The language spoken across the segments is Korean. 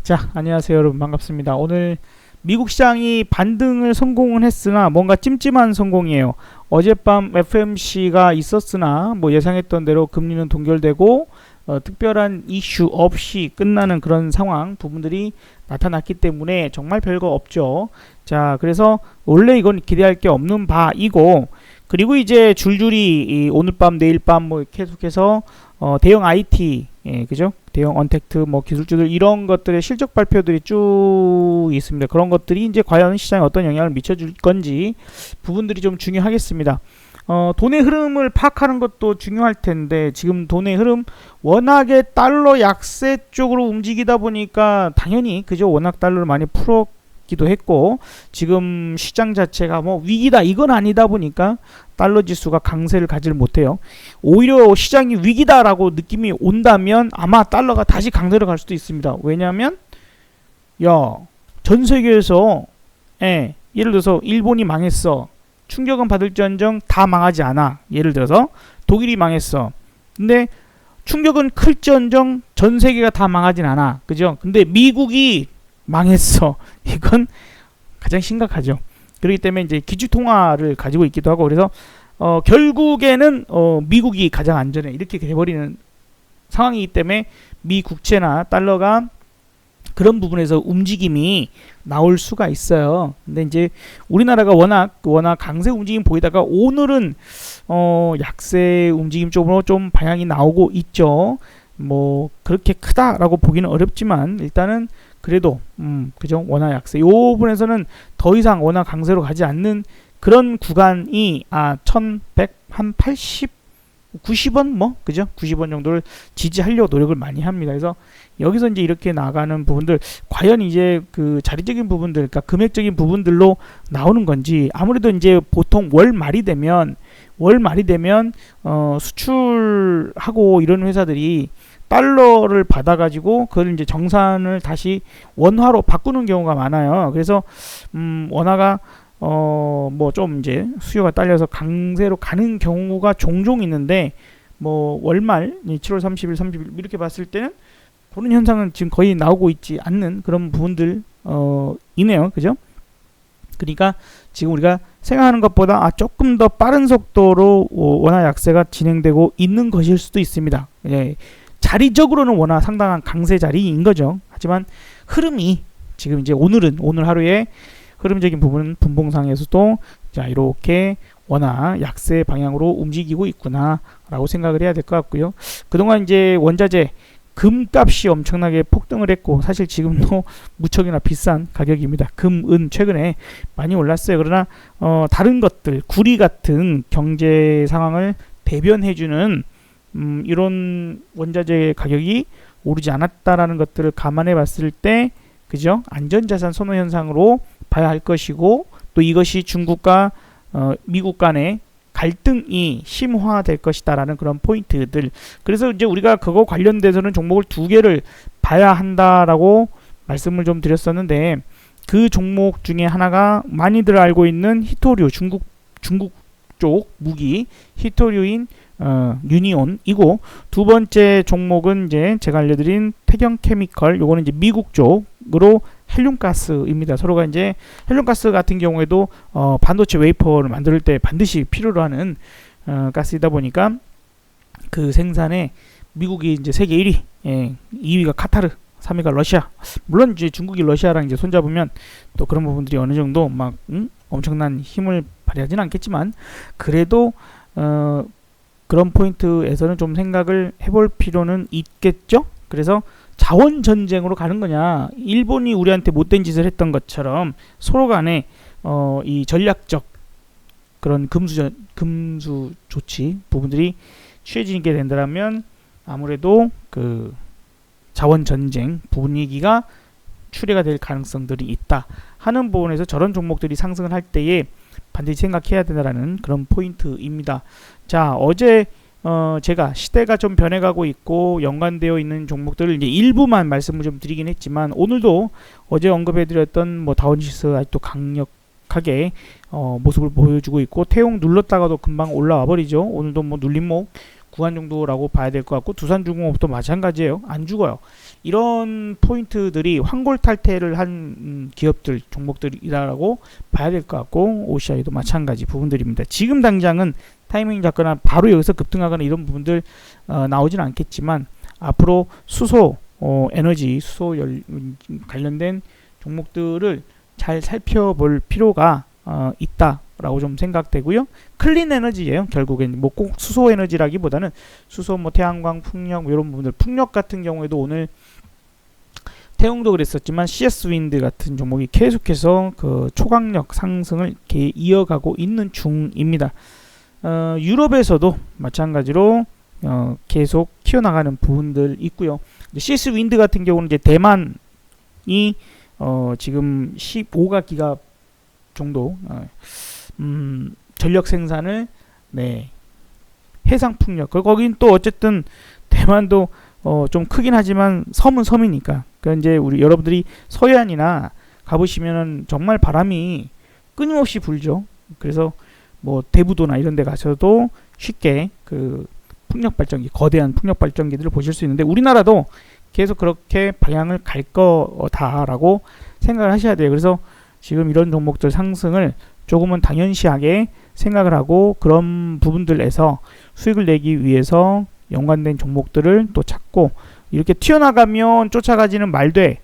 자, 안녕하세요 여러분, 반갑습니다. 오늘 미국 시장이 반등을 성공은 했으나 뭔가 찜찜한 성공이에요. 어젯밤 FOMC가 있었으나 뭐 예상했던 대로 금리는 동결되고 특별한 이슈 없이 끝나는 그런 상황 부분들이 나타났기 때문에 정말 별거 없죠. 자, 그래서 원래 이건 기대할 게 없는 바이고, 그리고 이제 줄줄이 오늘 밤 내일 밤 뭐 계속해서 대형 IT, 그죠? 대형 언택트 뭐 기술주들 이런 것들의 실적 발표들이 쭉 있습니다. 그런 것들이 이제 과연 시장에 어떤 영향을 미쳐줄 건지 부분들이 좀 중요하겠습니다. 돈의 흐름을 파악하는 것도 중요할 텐데, 지금 돈의 흐름 워낙에 달러 약세 쪽으로 움직이다 보니까 당연히 그죠, 워낙 달러를 많이 풀었기도 했고, 지금 시장 자체가 뭐 위기다 이건 아니다 보니까 달러 지수가 강세를 가지를 못해요. 오히려 시장이 위기다라고 느낌이 온다면 아마 달러가 다시 강세를 갈 수도 있습니다. 왜냐하면 전 세계에서 예를 들어서 일본이 망했어. 충격은 받을지언정 다 망하지 않아. 예를 들어서 독일이 망했어. 근데 충격은 클지언정 전 세계가 다 망하진 않아. 그죠? 근데 미국이 망했어. 이건 가장 심각하죠. 그렇기 때문에 이제 기축통화를 가지고 있기도 하고, 그래서 결국에는 미국이 가장 안전해 이렇게 돼버리는 상황이기 때문에 미 국채나 달러가 그런 부분에서 움직임이 나올 수가 있어요. 근데 이제 우리나라가 워낙 강세 움직임 보이다가 오늘은 약세 움직임 쪽으로 좀 방향이 나오고 있죠. 뭐 그렇게 크다라고 보기는 어렵지만 일단은 그래도 그죠, 원화 약세 요 부분에서는 더 이상 원화 강세로 가지 않는 그런 구간이 1180 90원 뭐 그죠, 90원 정도를 지지하려고 노력을 많이 합니다. 그래서 여기서 이제 이렇게 나가는 부분들 과연 이제 그 자리적인 부분들, 그러니까 금액적인 부분들로 나오는 건지, 아무래도 이제 보통 월 말이 되면 수출하고 이런 회사들이 달러를 받아가지고 그걸 이제 정산을 다시 원화로 바꾸는 경우가 많아요. 그래서 원화가 뭐 좀 이제 수요가 딸려서 강세로 가는 경우가 종종 있는데, 뭐 월말 7월 30일, 30일 이렇게 봤을 때는 그런 현상은 지금 거의 나오고 있지 않는 그런 부분들 이네요. 그죠? 그러니까 지금 우리가 생각하는 것보다 조금 더 빠른 속도로 원화 약세가 진행되고 있는 것일 수도 있습니다. 자리적으로는 원화 상당한 강세 자리인 거죠. 하지만 흐름이 지금 이제 오늘 하루에 흐름적인 부분은 분봉상에서도 자 이렇게 원화 약세 방향으로 움직이고 있구나 라고 생각을 해야 될 것 같고요. 그동안 이제 원자재 금값이 엄청나게 폭등을 했고, 사실 지금도 무척이나 비싼 가격입니다. 금, 은 최근에 많이 올랐어요. 그러나 다른 것들, 구리 같은 경제 상황을 대변해주는 이런 원자재 가격이 오르지 않았다라는 것들을 감안해 봤을 때, 그죠? 안전자산 선호 현상으로 봐야 할 것이고, 또 이것이 중국과 미국 간의 갈등이 심화될 것이다라는 그런 포인트들. 그래서 이제 우리가 그거 관련돼서는 종목을 두 개를 봐야 한다라고 말씀을 좀 드렸었는데, 그 종목 중에 하나가 많이들 알고 있는 히토류, 중국 쪽 무기 히토류인 유니온이고, 두 번째 종목은 이제 제가 알려드린 태경케미컬, 요거는 이제 미국 쪽으로 헬륨가스입니다. 서로가 이제 헬륨가스 같은 경우에도 반도체 웨이퍼를 만들 때 반드시 필요로 하는 가스이다 보니까 그 생산에 미국이 이제 세계 1위, 2위가 카타르, 3위가 러시아. 물론 이제 중국이 러시아랑 이제 손잡으면 또 그런 부분들이 어느 정도 막 엄청난 힘을 발휘하지는 않겠지만, 그래도 그런 포인트에서는 좀 생각을 해볼 필요는 있겠죠. 그래서 자원 전쟁으로 가는 거냐, 일본이 우리한테 못된 짓을 했던 것처럼 서로 간에 이 전략적 그런 금수 조치 부분들이 취해지게 된다면 아무래도 그 자원 전쟁 분위기가 출해가 될 가능성들이 있다 하는 부분에서 저런 종목들이 상승을 할 때에 반드시 생각해야 된다는 그런 포인트입니다. 자, 어제 제가 시대가 좀 변해가고 있고 연관되어 있는 종목들을 이제 일부만 말씀을 좀 드리긴 했지만, 오늘도 어제 언급해드렸던 뭐 다운지수 아직도 강력하게 모습을 보여주고 있고, 태용 눌렀다가도 금방 올라와 버리죠. 오늘도 뭐 눌림목 구간 정도라고 봐야 될 것 같고, 두산중공업도 마찬가지예요. 안 죽어요. 이런 포인트들이 환골탈태를 한 기업들, 종목들이라고 봐야 될 것 같고, OCI도 마찬가지 부분들입니다. 지금 당장은 타이밍 잡거나 바로 여기서 급등하거나 이런 부분들 나오진 않겠지만, 앞으로 수소, 에너지, 수소 관련된 종목들을 잘 살펴볼 필요가 있다라고 좀 생각되고요. 클린 에너지예요. 결국엔 뭐 꼭 수소 에너지라기보다는 수소, 뭐 태양광, 풍력 뭐 이런 부분들. 풍력 같은 경우에도 오늘 태웅도 그랬었지만 CS 윈드 같은 종목이 계속해서 그 초강력 상승을 이어가고 있는 중입니다. 유럽에서도 마찬가지로 계속 튀어나가는 부분들 있고요. CS 윈드 같은 경우는 이제 대만이 지금 15가 기가 정도 전력 생산을 해상 풍력, 거긴 또 어쨌든 대만도 좀 크긴 하지만 섬은 섬이니까, 그러니까 이제 우리 여러분들이 서해안이나 가보시면은 정말 바람이 끊임없이 불죠. 그래서 뭐 대부도나 이런 데 가셔도 쉽게 그 풍력 발전기, 거대한 풍력 발전기들을 보실 수 있는데, 우리나라도 계속 그렇게 방향을 갈 거다라고 생각을 하셔야 돼요. 그래서 지금 이런 종목들 상승을 조금은 당연시하게 생각을 하고, 그런 부분들에서 수익을 내기 위해서 연관된 종목들을 또 찾고, 이렇게 튀어나가면 쫓아가지는 말되,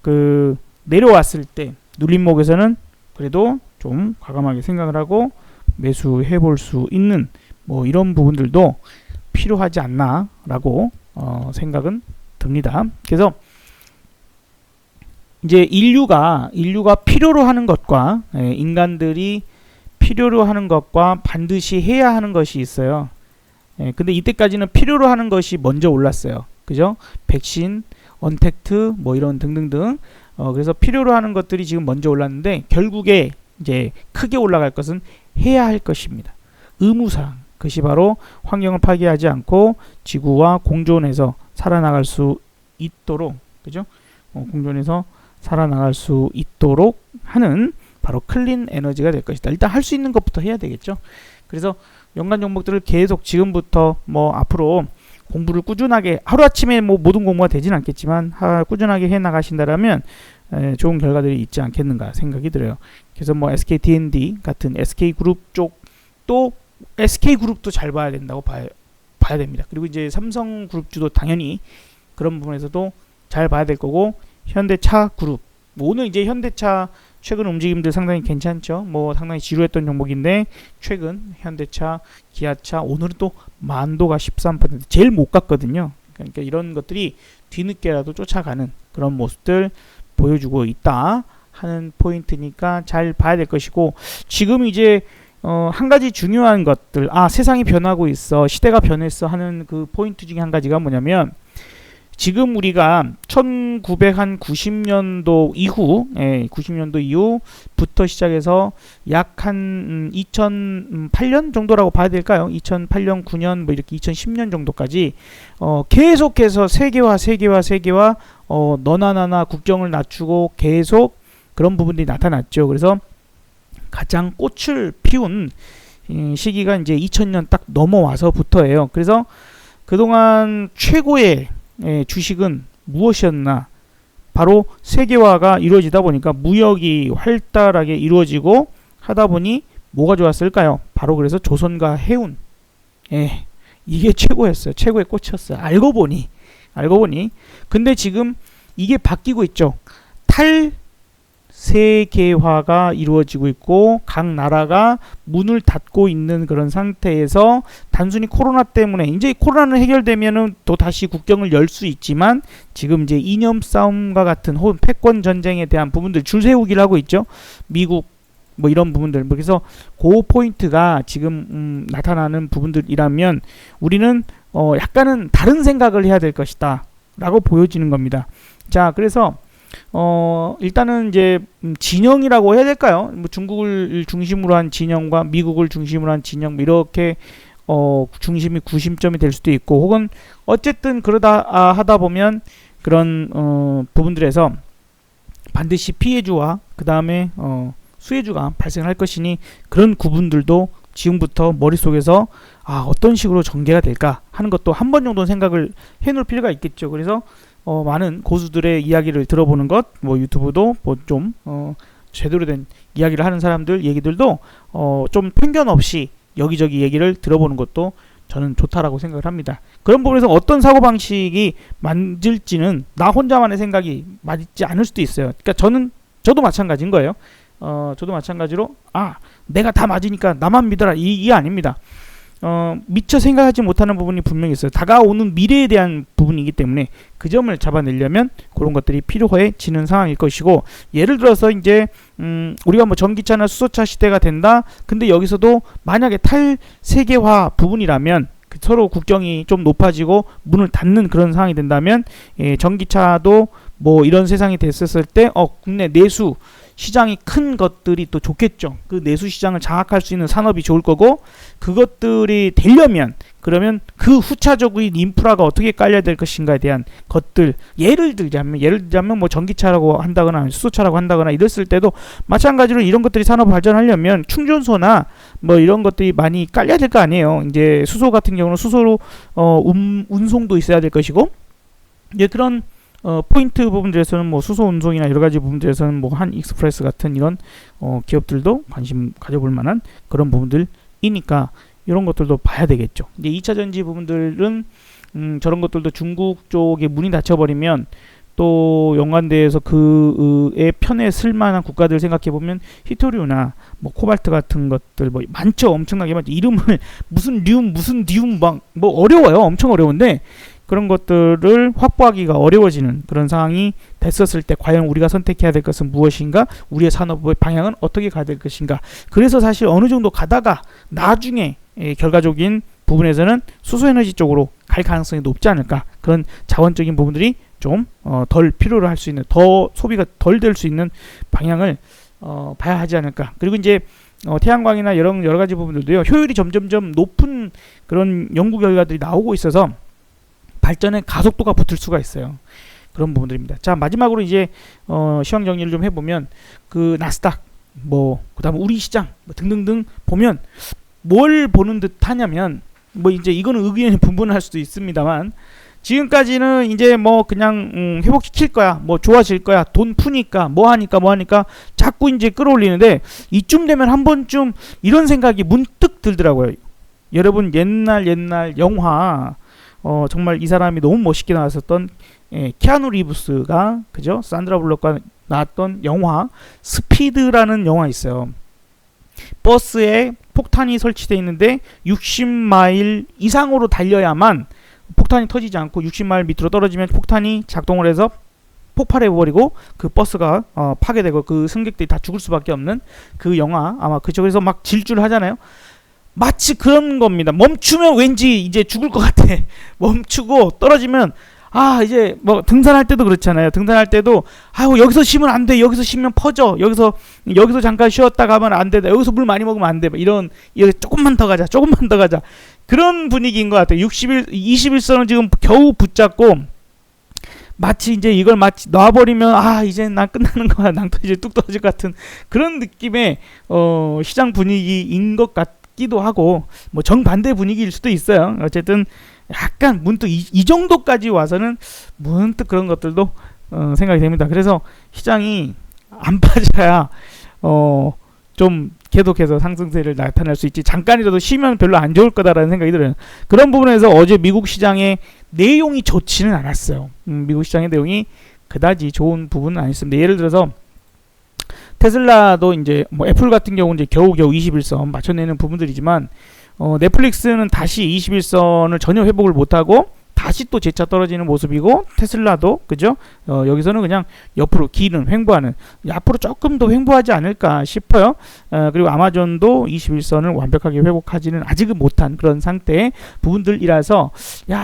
그 내려왔을 때 눌림목에서는 그래도 좀 과감하게 생각을 하고 매수해 볼 수 있는 뭐 이런 부분들도 필요하지 않나라고 생각은 듭니다. 그래서 이제 인류가 필요로 하는 것과, 인간들이 필요로 하는 것과 반드시 해야 하는 것이 있어요. 근데 이때까지는 필요로 하는 것이 먼저 올랐어요. 그죠? 백신, 언택트 뭐 이런 등등등. 그래서 필요로 하는 것들이 지금 먼저 올랐는데, 결국에 이제 크게 올라갈 것은 해야 할 것입니다. 의무사항. 그것이 바로 환경을 파괴하지 않고 지구와 공존해서 살아나갈 수 있도록, 그죠? 공존해서 살아나갈 수 있도록 하는 바로 클린 에너지가 될 것이다. 일단 할 수 있는 것부터 해야 되겠죠. 그래서 연관 종목들을 계속 지금부터 뭐 앞으로 공부를 꾸준하게, 하루아침에 뭐 모든 공부가 되진 않겠지만 꾸준하게 해 나가신다라면 좋은 결과들이 있지 않겠는가 생각이 들어요. 그래서 뭐 SK D&D 같은 SK그룹 쪽도, SK그룹도 잘 봐야 된다고 봐야 됩니다. 그리고 이제 삼성그룹주도 당연히 그런 부분에서도 잘 봐야 될 거고, 현대차 그룹, 뭐 오늘 이제 현대차 최근 움직임들 상당히 괜찮죠. 뭐 상당히 지루했던 종목인데 최근 현대차, 기아차, 오늘은 또 만도가 13% 제일 못 갔거든요. 그러니까 이런 것들이 뒤늦게라도 쫓아가는 그런 모습들 보여주고 있다 하는 포인트니까 잘 봐야 될 것이고, 지금 이제 한 가지 중요한 것들, 세상이 변하고 있어, 시대가 변했어 하는 그 포인트 중에 한 가지가 뭐냐면, 지금 우리가 1990년도 이후, 90년도 이후부터 시작해서 약 한 2008년 정도라고 봐야 될까요? 2008년, 9년, 뭐 이렇게 2010년 정도까지 계속해서 세계화, 너나 나나 국경을 낮추고 계속 그런 부분들이 나타났죠. 그래서 가장 꽃을 피운 시기가 이제 2000년 딱 넘어와서부터예요. 그래서 그동안 최고의 주식은 무엇이었나? 바로 세계화가 이루어지다 보니까 무역이 활달하게 이루어지고 하다 보니 뭐가 좋았을까요? 바로 그래서 조선과 해운. 이게 최고였어요. 최고의 꽃이었어요. 알고 보니. 근데 지금 이게 바뀌고 있죠. 세계화가 이루어지고 있고 각 나라가 문을 닫고 있는 그런 상태에서, 단순히 코로나 때문에, 이제 코로나는 해결되면은 또 다시 국경을 열 수 있지만, 지금 이제 이념 싸움과 같은 혹은 패권 전쟁에 대한 부분들 줄 세우기를 하고 있죠. 미국 뭐 이런 부분들. 그래서 그 포인트가 지금 나타나는 부분들이라면 우리는 약간은 다른 생각을 해야 될 것이다 라고 보여지는 겁니다. 자, 그래서 일단은 이제 진영이라고 해야 될까요? 뭐 중국을 중심으로 한 진영과 미국을 중심으로 한 진영, 이렇게 중심이 구심점이 될 수도 있고, 혹은 어쨌든 그러다 하다 보면 그런 부분들에서 반드시 피해주와 그 다음에 수혜주가 발생할 것이니, 그런 구분들도 지금부터 머릿속에서 어떤 식으로 전개가 될까 하는 것도 한 번 정도는 생각을 해놓을 필요가 있겠죠. 그래서 많은 고수들의 이야기를 들어보는 것, 뭐 유튜브도 뭐 좀 제대로 된 이야기를 하는 사람들 얘기들도 좀 편견 없이 여기저기 얘기를 들어보는 것도 저는 좋다라고 생각을 합니다. 그런 부분에서 어떤 사고방식이 맞을지는 나 혼자만의 생각이 맞지 않을 수도 있어요. 그러니까 저도 마찬가지인 거예요. 저도 마찬가지로 내가 다 맞으니까 나만 믿어라 이게 아닙니다. 미처 생각하지 못하는 부분이 분명히 있어요. 다가오는 미래에 대한 부분이기 때문에 그 점을 잡아내려면 그런 것들이 필요해지는 상황일 것이고, 예를 들어서 이제 우리가 뭐 전기차나 수소차 시대가 된다. 근데 여기서도 만약에 탈세계화 부분이라면 서로 국경이 좀 높아지고 문을 닫는 그런 상황이 된다면 전기차도 뭐 이런 세상이 됐었을 때 국내 내수 시장이 큰 것들이 또 좋겠죠. 그 내수 시장을 장악할 수 있는 산업이 좋을 거고, 그것들이 되려면 그러면 그 후차적인 인프라가 어떻게 깔려야 될 것인가에 대한 것들, 예를 들자면 뭐 전기차라고 한다거나 수소차라고 한다거나 이랬을 때도 마찬가지로 이런 것들이 산업 발전하려면 충전소나 뭐 이런 것들이 많이 깔려야 될 거 아니에요. 이제 수소 같은 경우는 수소로 운송도 있어야 될 것이고, 이제 그런 포인트 부분들에서는 뭐 수소 운송이나 여러 가지 부분들에서는 뭐 한 익스프레스 같은 이런 기업들도 관심 가져볼 만한 그런 부분들이니까 이런 것들도 봐야 되겠죠. 이제 2차 전지 부분들은 저런 것들도 중국 쪽에 문이 닫혀버리면 또 연관돼서 그의 편에 쓸만한 국가들 생각해 보면 히토류나 뭐 코발트 같은 것들 뭐 많죠. 엄청나게 많죠. 이름을 무슨 륨 막 뭐 어려워요. 엄청 어려운데 그런 것들을 확보하기가 어려워지는 그런 상황이 됐었을 때 과연 우리가 선택해야 될 것은 무엇인가, 우리의 산업의 방향은 어떻게 가야 될 것인가. 그래서 사실 어느 정도 가다가 나중에 결과적인 부분에서는 수소에너지 쪽으로 갈 가능성이 높지 않을까. 그런 자원적인 부분들이 좀 덜 필요로 할 수 있는, 더 소비가 덜 될 수 있는 방향을 봐야 하지 않을까. 그리고 이제 태양광이나 여러 가지 부분들도요, 효율이 점점점 높은 그런 연구 결과들이 나오고 있어서 발전의 가속도가 붙을 수가 있어요. 그런 부분들입니다. 자, 마지막으로 이제 시황 정리를 좀 해보면 그 나스닥 뭐 그다음에 우리 시장 뭐 등등등 보면 뭘 보는 듯 하냐면, 뭐 이제 이거는 의견이 분분할 수도 있습니다만, 지금까지는 이제 뭐 그냥 회복시킬 거야, 뭐 좋아질 거야, 돈 푸니까 뭐 하니까 자꾸 이제 끌어올리는데, 이쯤 되면 한 번쯤 이런 생각이 문득 들더라고요. 여러분 옛날 영화 정말 이 사람이 너무 멋있게 나왔었던 키아누 리브스가 그죠? 산드라 블록과 나왔던 영화 스피드라는 영화 있어요. 버스에 폭탄이 설치되어 있는데 60마일 이상으로 달려야만 폭탄이 터지지 않고 60마일 밑으로 떨어지면 폭탄이 작동을 해서 폭발해버리고 그 버스가 파괴되고 그 승객들이 다 죽을 수밖에 없는 그 영화, 아마 그쪽에서 막 질주를 하잖아요. 마치 그런 겁니다. 멈추면 왠지 이제 죽을 것 같아. 멈추고 떨어지면 이제 뭐 등산할 때도 그렇잖아요. 등산할 때도 여기서 쉬면 안 돼. 여기서 쉬면 퍼져. 여기서 잠깐 쉬었다 가면 안 돼. 여기서 물 많이 먹으면 안 돼. 이런 조금만 더 가자. 그런 분위기인 것 같아요. 21선은 지금 겨우 붙잡고 마치 이제 이걸 놔버리면 이제 난 끝나는 거야. 낭떠 이제 뚝 떨어질 것 같은 그런 느낌의 시장 분위기인 것 같기도 하고, 뭐 정반대 분위기일 수도 있어요. 어쨌든 약간 문득 이 정도까지 와서는 문득 그런 것들도 생각이 됩니다. 그래서 시장이 안 빠져야 좀 계속해서 상승세를 나타낼 수 있지, 잠깐이라도 쉬면 별로 안 좋을 거다라는 생각이 들어요. 그런 부분에서 어제 미국 시장의 내용이 좋지는 않았어요. 미국 시장의 내용이 그다지 좋은 부분은 아니었습니다. 예를 들어서 테슬라도 이제 뭐 애플 같은 경우는 이제 겨우 21선 맞춰내는 부분들이지만, 넷플릭스는 다시 21선을 전혀 회복을 못하고 다시 또 재차 떨어지는 모습이고, 테슬라도 그죠? 여기서는 그냥 옆으로 기는 횡보하는, 앞으로 조금 더 횡보하지 않을까 싶어요. 그리고 아마존도 21선을 완벽하게 회복하지는 아직은 못한 그런 상태의 부분들이라서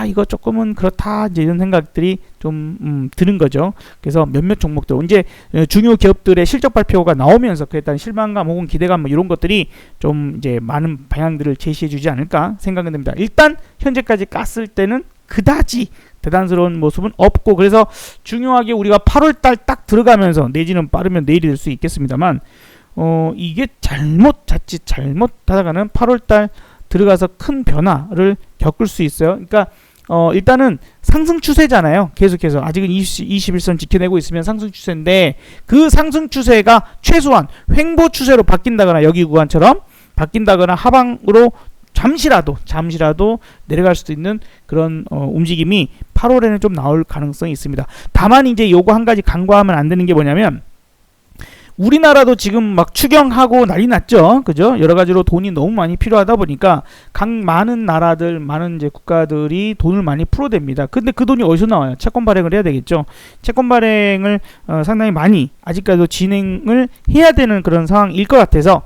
이거 조금은 그렇다 이제 이런 생각들이 좀 드는 거죠. 그래서 몇몇 종목들 이제 중요 기업들의 실적 발표가 나오면서 그에 따른 실망감 혹은 기대감 뭐 이런 것들이 좀 이제 많은 방향들을 제시해주지 않을까 생각은 됩니다. 일단 현재까지 깠을 때는 그다지 대단스러운 모습은 없고, 그래서 중요하게 우리가 8월달 딱 들어가면서, 내지는 빠르면 내일이 될 수 있겠습니다만, 이게 자칫 잘못하다가는 8월달 들어가서 큰 변화를 겪을 수 있어요. 그러니까 일단은 상승 추세잖아요. 계속해서 아직은 21선 지켜내고 있으면 상승 추세인데 그 상승 추세가 최소한 횡보 추세로 바뀐다거나 여기 구간처럼 바뀐다거나 하방으로 잠시라도 내려갈 수도 있는 그런 움직임이 8월에는 좀 나올 가능성이 있습니다. 다만 이제 요거 한 가지 간과하면 안 되는 게 뭐냐면 우리나라도 지금 막 추경하고 난리 났죠. 그죠? 여러 가지로 돈이 너무 많이 필요하다 보니까 많은 나라들, 많은 이제 국가들이 돈을 많이 풀어댑니다. 근데 그 돈이 어디서 나와요? 채권 발행을 해야 되겠죠. 채권 발행을 상당히 많이 아직까지도 진행을 해야 되는 그런 상황일 것 같아서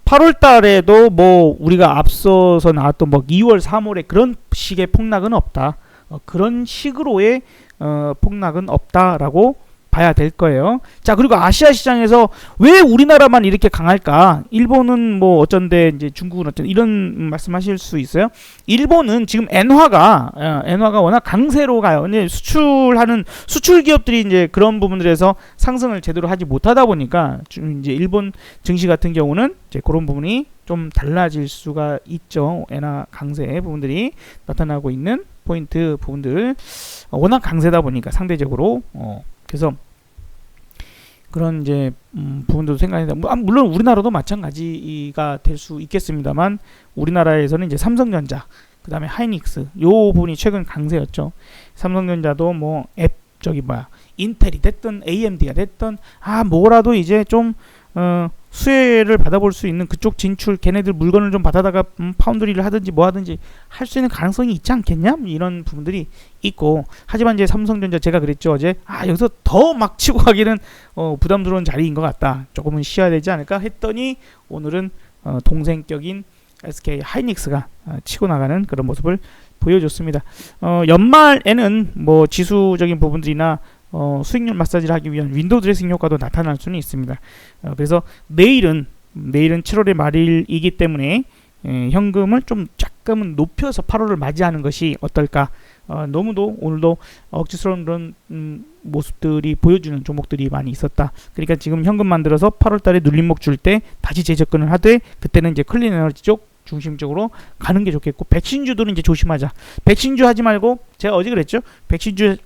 8월 달에도 뭐 우리가 앞서서 나왔던 뭐 2월, 3월에 그런 식의 폭락은 없다. 그런 식으로의 폭락은 없다라고 봐야 될 거예요. 자, 그리고 아시아 시장에서 왜 우리나라만 이렇게 강할까? 일본은 뭐 어쩐데 이제 중국은 어쩐데 이런 말씀하실 수 있어요. 일본은 지금 엔화가 워낙 강세로 가요. 근데 수출 기업들이 이제 그런 부분들에서 상승을 제대로 하지 못하다 보니까 이제 일본 증시 같은 경우는 이제 그런 부분이 좀 달라질 수가 있죠. 엔화 강세 부분들이 나타나고 있는 포인트 부분들 워낙 강세다 보니까 상대적으로 그래서 그런 이제 부분도 생각합니다. 물론 우리나라도 마찬가지가 될 수 있겠습니다만 우리나라에서는 이제 삼성전자, 그 다음에 하이닉스 요 부분이 최근 강세였죠. 삼성전자도 뭐 인텔이 됐든 AMD가 됐든 뭐라도 이제 좀 수혜를 받아볼 수 있는 그쪽 진출, 걔네들 물건을 좀 받아다가 파운드리를 하든지 뭐 하든지 할 수 있는 가능성이 있지 않겠냐? 이런 부분들이 있고, 하지만 이제 삼성전자 제가 그랬죠 어제, 여기서 더 막 치고 가기는 부담스러운 자리인 것 같다, 조금은 쉬어야 되지 않을까 했더니 오늘은 동생격인 SK 하이닉스가 치고 나가는 그런 모습을 보여줬습니다. 연말에는 뭐 지수적인 부분들이나 수익률 마사지를 하기 위한 윈도우 드레싱 효과도 나타날 수는 있습니다. 그래서 내일은 7월의 말일이기 때문에 현금을 좀 조금은 높여서 8월을 맞이하는 것이 어떨까. 너무도 오늘도 억지스러운 그런 모습들이 보여주는 종목들이 많이 있었다. 그러니까 지금 현금 만들어서 8월달에 눌림목 줄 때 다시 재접근을 하되, 그때는 이제 클린 에너지 쪽 중심적으로 가는 게 좋겠고, 백신주들은 이제 조심하자. 백신주 하지 말고, 제가 어제 그랬죠. 백신주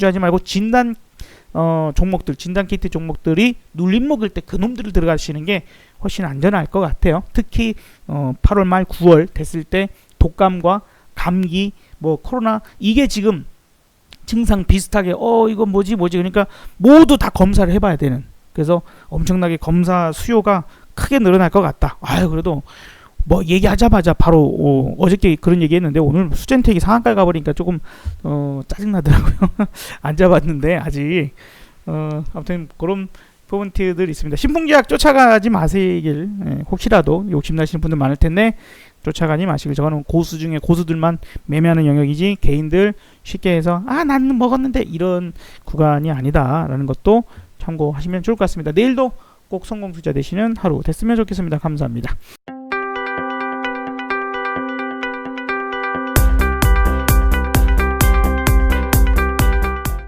하지 말고 진단 종목들, 진단 키트 종목들이 눌림 먹을 때 그놈들을 들어가시는 게 훨씬 안전할 것 같아요. 특히 8월 말 9월 됐을 때 독감과 감기, 뭐 코로나, 이게 지금 증상 비슷하게 이거 뭐지 그러니까 모두 다 검사를 해봐야 되는, 그래서 엄청나게 검사 수요가 크게 늘어날 것 같다. 그래도 뭐 얘기하자마자 바로 어저께 그런 얘기했는데 오늘 수젠텍이 상한가에 가버리니까 조금 짜증나더라고요. 안 잡았는데 아직 아무튼 그런 포인트들 있습니다. 신풍제약 쫓아가지 마시길, 혹시라도 욕심나시는 분들 많을 텐데 쫓아가지 마시길. 저거는 고수 중에 고수들만 매매하는 영역이지 개인들 쉽게 해서 나는 먹었는데 이런 구간이 아니다라는 것도 참고하시면 좋을 것 같습니다. 내일도 꼭 성공 투자 되시는 하루 됐으면 좋겠습니다. 감사합니다.